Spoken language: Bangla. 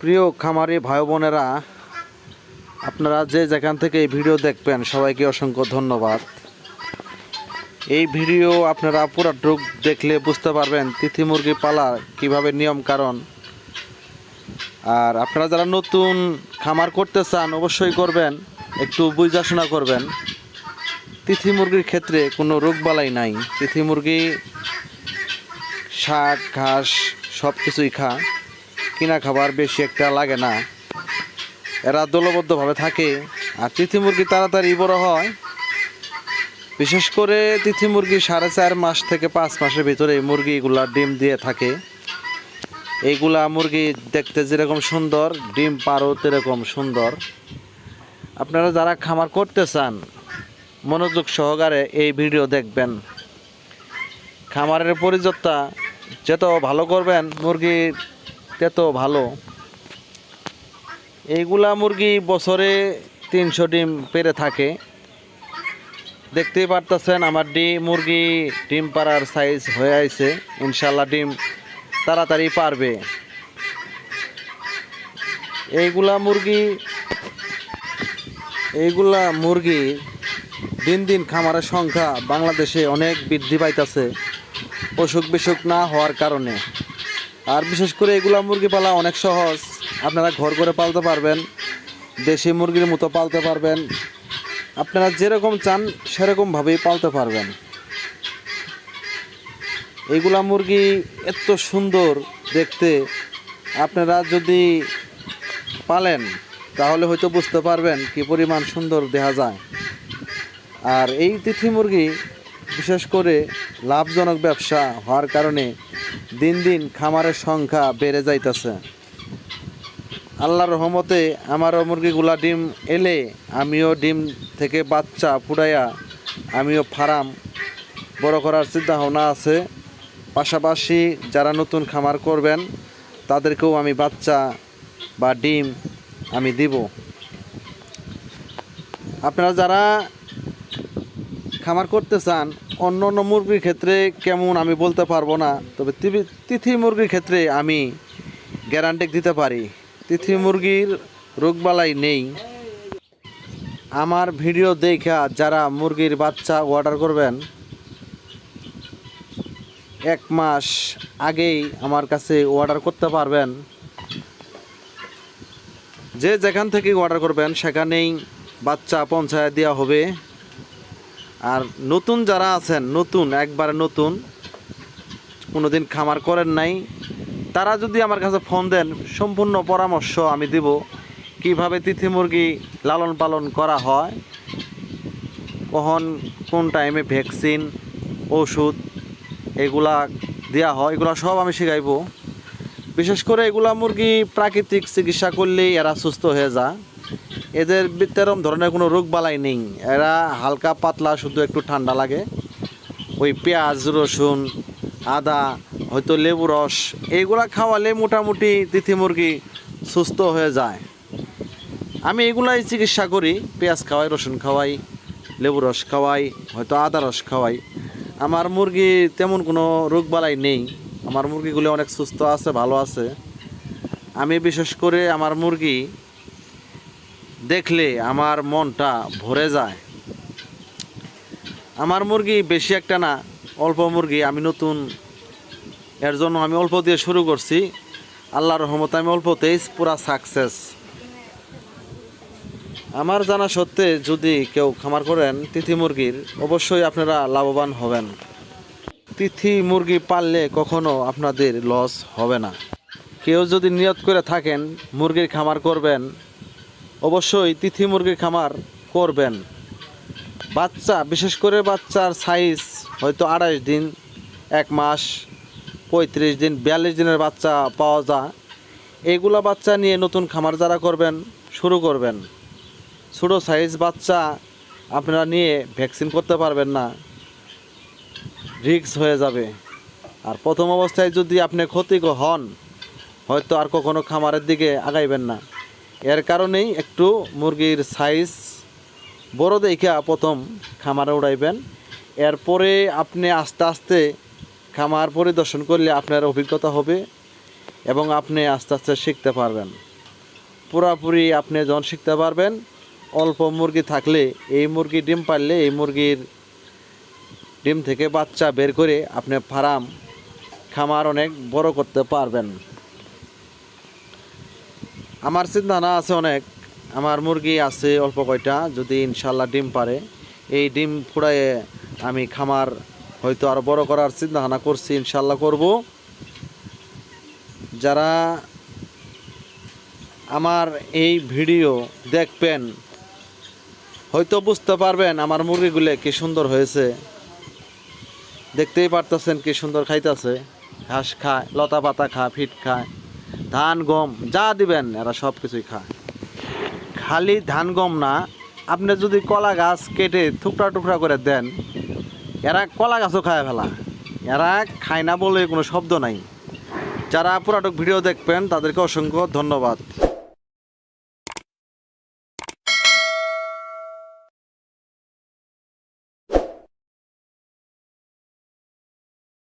প্রিয় খামারি ভাই বোনেরা, আপনারা যে যেখান থেকে এই ভিডিও দেখবেন সবাইকে অসংখ্য ধন্যবাদ। এই ভিডিও আপনারা পুরোটুক দেখলে বুঝতে পারবেন তিথি মুরগি পালার কীভাবে নিয়ম কারণ। আর আপনারা যারা নতুন খামার করতে চান অবশ্যই করবেন, একটু বুঝাশোনা করবেন। তিথি মুরগির ক্ষেত্রে কোনো রোগবালাই নাই। তিথি মুরগি শাক ঘাস সব কিছুই খায়, কিনা খাবার বেশি একটা লাগে না। এরা দলবদ্ধভাবে থাকে। আর তিথি মুরগি তাড়াতাড়ি বড় হয়। বিশেষ করে তিথি মুরগি 4.5 মাস থেকে 5 মাসের ভিতরে মুরগিগুলা ডিম দিয়ে থাকে। এইগুলা মুরগি দেখতে যেরকম সুন্দর, ডিম পারও সেরকম সুন্দর। আপনারা যারা খামার করতে চান মনোযোগ সহকারে এই ভিডিও দেখবেন। খামারের পরিচর্যা যত ভালো করবেন মুরগির তত ভালো। এইগুলা মুরগি বছরে 300 ডিম পেড়ে থাকে। দেখতেই পারতেছেন আমার মুরগি ডিম পাড়ার সাইজ হয়ে আছে। ইনশাল্লাহ ডিম তাড়াতাড়ি পারবে। এইগুলা মুরগি দিন দিন খামারের সংখ্যা বাংলাদেশে অনেক বৃদ্ধি পাইতেছে অসুখ বিসুখ না হওয়ার কারণে। আর বিশেষ করে এগুলা মুরগি পালা অনেক সহজ। আপনারা ঘর করে পালতে পারবেন, দেশি মুরগির মতো পালতে পারবেন। আপনারা যেরকম চান সেরকমভাবেই পালতে পারবেন। এইগুলা মুরগি এত সুন্দর দেখতে, আপনারা যদি পালেন তাহলে হয়তো বুঝতে পারবেন কি পরিমাণ সুন্দর দেখা যায়। আর এই তিথি মুরগি বিশেষ করে লাভজনক ব্যবসা হওয়ার কারণে দিন দিন খামারের সংখ্যা বেড়ে যাইতেছে। আল্লাহর রহমতে আমারও মুরগিগুলা ডিম এলে আমিও ডিম থেকে বাচ্চা ফুটাইয়া আমিও ফার্ম বড় করার চিন্তা ভাবনা আছে। পাশাপাশি যারা নতুন খামার করবেন তাদেরকেও আমি বাচ্চা বা ডিম আমি দিব। আপনারা যারা খামার করতে চান অন্য অন্য মুরগির ক্ষেত্রে কেমন আমি বলতে পারবো না, তবে তিথি মুরগির ক্ষেত্রে আমি গ্যারান্টি দিতে পারি তিথি মুরগির রোগবালাই নেই। আমার ভিডিও দেখা যারা মুরগির বাচ্চা অর্ডার করবেন 1 মাস আগেই আমার কাছে অর্ডার করতে পারবেন। যে যেখান থেকে অর্ডার করবেন সেখানেই বাচ্চা পৌঁছায় দেওয়া হবে। আর নতুন যারা আছেন, একবারে নতুন কোনোদিন খামার করেন নাই, তারা যদি আমার কাছে ফোন দেন সম্পূর্ণ পরামর্শ আমি দিব কিভাবে তিথি মুরগি লালন পালন করা হয়, কখন কোন টাইমে ভ্যাকসিন ওষুধ এগুলা দেওয়া হয়, এগুলা সব আমি শেখাইব। বিশেষ করে এগুলা মুরগি প্রাকৃতিক চিকিৎসা করলেই এরা সুস্থ হয়ে যায়। এদের তেরম ধরনের কোনো রোগ বালাই নেই। এরা হালকা পাতলা শুধু একটু ঠান্ডা লাগে। ওই পেঁয়াজ রসুন আদা হয়তো লেবু রস এইগুলা খাওয়ালে মোটামুটি তিথি মুরগি সুস্থ হয়ে যায়। আমি এগুলাই চিকিৎসা করি, পেঁয়াজ খাওয়াই, রসুন খাওয়াই, লেবু রস খাওয়াই, হয়তো আদা রস খাওয়াই। আমার মুরগি তেমন কোনো রোগ বালাই নেই। আমার মুরগিগুলো অনেক সুস্থ আছে, ভালো আছে। আমি বিশেষ করে আমার মুরগি দেখলে আমার মনটা ভরে যায়। আমার মুরগি বেশি একটা না, অল্প মুরগি। আমি নতুন, এর জন্য আমি অল্প দিয়ে শুরু করছি। আল্লাহর রহমতে আমি অল্পতেই পুরা সাকসেস। আমার জানা সত্ত্বে যদি কেউ খামার করেন তিথি মুরগির, অবশ্যই আপনারা লাভবান হবেন। তিথি মুরগি পাললে কখনো আপনাদের লস হবে না। কেউ যদি নিয়ত করে থাকেন মুরগির খামার করবেন, অবশ্যই তিথি মুরগির খামার করবেন। বাচ্চা, বিশেষ করে বাচ্চার সাইজ হয়তো 28 দিন, 1 মাস, 35 দিন, 42 দিনের বাচ্চা পাওয়া যায়। এইগুলা বাচ্চা নিয়ে নতুন খামার যারা করবেন শুরু করবেন। ছোটো সাইজ বাচ্চা আপনারা নিয়ে ভ্যাকসিন করতে পারবেন না, রিস্ক হয়ে যাবে। আর প্রথম অবস্থায় যদি আপনি ক্ষতিকর হন হয়তো আর কখনো খামারের দিকে আগাইবেন না। এর কারণেই একটু মুরগির সাইজ বড় দেখা প্রথম খামারে উড়াইবেন। এরপরে আপনি আস্তে আস্তে খামার পরিদর্শন করলে আপনার অভিজ্ঞতা হবে এবং আপনি আস্তে আস্তে শিখতে পারবেন। পুরাপুরি আপনি যখন শিখতে পারবেন, অল্প মুরগি থাকলে এই মুরগি ডিম পারলে এই মুরগির ডিম থেকে বাচ্চা বের করে আপনি ফার্ম খামার অনেক বড় করতে পারবেন। আমার চিন্তাধারণা আছে অনেক, আমার মুরগি আছে অল্প কয়টা, যদি ইনশাল্লাহ ডিম পারে এই ডিম ফুড়াইয়ে আমি খামার হয়তো আরও বড় করার চিন্তাভাবনা করছি, ইনশাল্লাহ করব। যারা আমার এই ভিডিও দেখবেন হয়তো বুঝতে পারবেন আমার মুরগিগুলো কি সুন্দর হয়েছে। দেখতেই পারতেছেন কি সুন্দর খাইতেছে, ঘাস খায়, লতা পাতা খায়, ফিট খায়, ধান গম যা দিবেন এরা সব কিছুই খায়। খালি ধান গম না, আপনি যদি কলা গাছ কেটে টুকরা টুকরা করে দেন এরা কলা গাছও খায় ফেলা, এরা খায় না বলে কোনো শব্দ নাই। যারা পুরাটক ভিডিও দেখবেন তাদেরকে অসংখ্য ধন্যবাদ।